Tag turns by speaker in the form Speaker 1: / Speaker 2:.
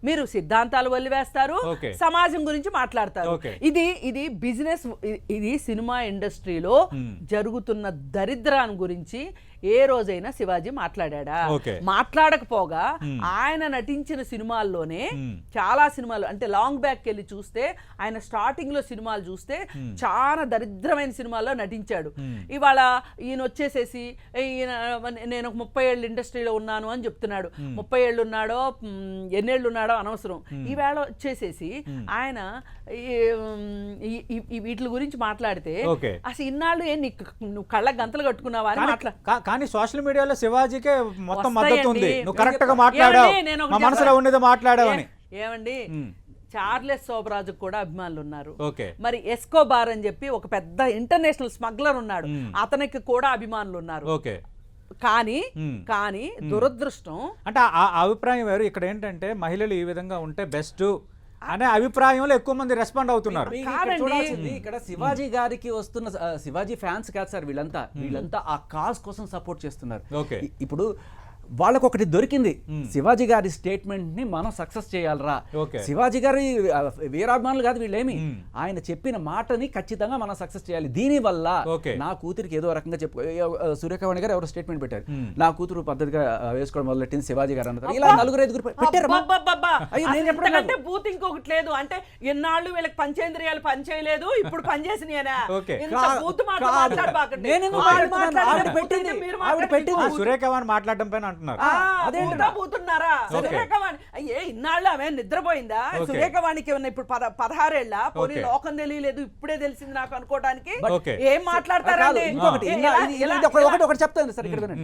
Speaker 1: మీరు సిద్ధాంతాలు వదిలివేస్తారు, సమాజం గురించి మాట్లాడతారు. ఇది బిజినెస్, ఇది సినిమా ఇండస్ట్రీలో జరుగుతున్న దరిద్రాన్ని గురించి ఏ రోజైనా శివాజీ మాట్లాడా? మాట్లాడకపోగా ఆయన నటించిన సినిమాల్లోనే చాలా సినిమాలు, అంటే లాంగ్ బ్యాక్ వెళ్ళి చూస్తే ఆయన స్టార్టింగ్ లో సినిమాలు చూస్తే చాలా దరిద్రమైన సినిమాల్లో నటించాడు. ఇవాళ ఈయన వచ్చేసేసి నేను ఒక 30 ఏళ్ళు ఇండస్ట్రీలో ఉన్నాను అని చెప్తున్నాడు. 30 ఏళ్ళు ఉన్నాడో ఎన్నేళ్ళు ఉన్నాడో అనవసరం. ఈవేళ వచ్చేసేసి ఆయన వీటి గురించి మాట్లాడితే అసలు ఇన్నాళ్ళు నువ్వు కళ్ళ గంతలు కట్టుకున్నావా అని
Speaker 2: కానీ సోషల్ మీడియాలో శివాజీకే మొత్తం మద్దతు ఉంది. నువ్వు కరెక్ట్ గా మాట్లాడావు, మా మనసులో ఉన్నది మాట్లాడావని.
Speaker 1: ఏమండి, చార్లెస్ శోభరాజుకు కూడా అభిమానులు ఉన్నారు. మరి ఎస్కోబార్ అని చెప్పి ఒక పెద్ద ఇంటర్నేషనల్ స్మగ్లర్ ఉన్నాడు, అతనికి కూడా అభిమానులు ఉన్నారు. కానీ దురదృష్టం
Speaker 2: అంటే ఆ అభిప్రాయం వేరు. ఇక్కడ ఏంటంటే మహిళలు ఈ విధంగా ఉంటే బెస్ట్ అనే అభిప్రాయంలో ఎక్కువ మంది రెస్పాండ్ అవుతున్నారు.
Speaker 3: ఇక్కడ శివాజీ గారికి వస్తున్న శివాజీ ఫ్యాన్స్ కాదు సార్, వీళ్ళంతా ఆ కాజ్ కోసం సపోర్ట్ చేస్తున్నారు. ఇప్పుడు వాళ్ళకు ఒకటి దొరికింది, శివాజీ గారి స్టేట్మెంట్ ని మనం సక్సెస్ చేయాలరా. శివాజీ గారి వీరాభిమానులు కాదు వీళ్ళేమి, ఆయన చెప్పిన మాటని ఖచ్చితంగా మనం సక్సెస్ చేయాలి. దీని వల్ల నా కూతురికి ఏదో రకంగా సూర్యకామణి గారు ఎవరో స్టేట్మెంట్ పెట్టారు, నా కూతురు పద్ధతిగా వేసుకోవడం మొదలెట్టింది శివాజీ గారు అన్నారు. ఇలా 4-5 పెట్టారు.
Speaker 1: బూత్ ఇంకొకటి లేదు అంటే ఎన్నాళ్ళు వీళ్ళకి పంచేంద్రియాలు పనిచేయలేదు, ఇప్పుడు పనిచేసినాయనా?
Speaker 2: సూర్యకామణి మాట్లాడడం పైన
Speaker 1: ఇన్నాళ్ళు ఆమె నిద్రపోయిందా? సూర్యకామణికి ఉన్న ఇప్పుడు 16 ఏళ్ళ పోనీ లోకం తెలియలేదు, ఇప్పుడే తెలిసింది నాకు అనుకోవడానికి ఏం మాట్లాడతారండి?
Speaker 3: ఒకటి చెప్తాను సార్ ఇక్కడ.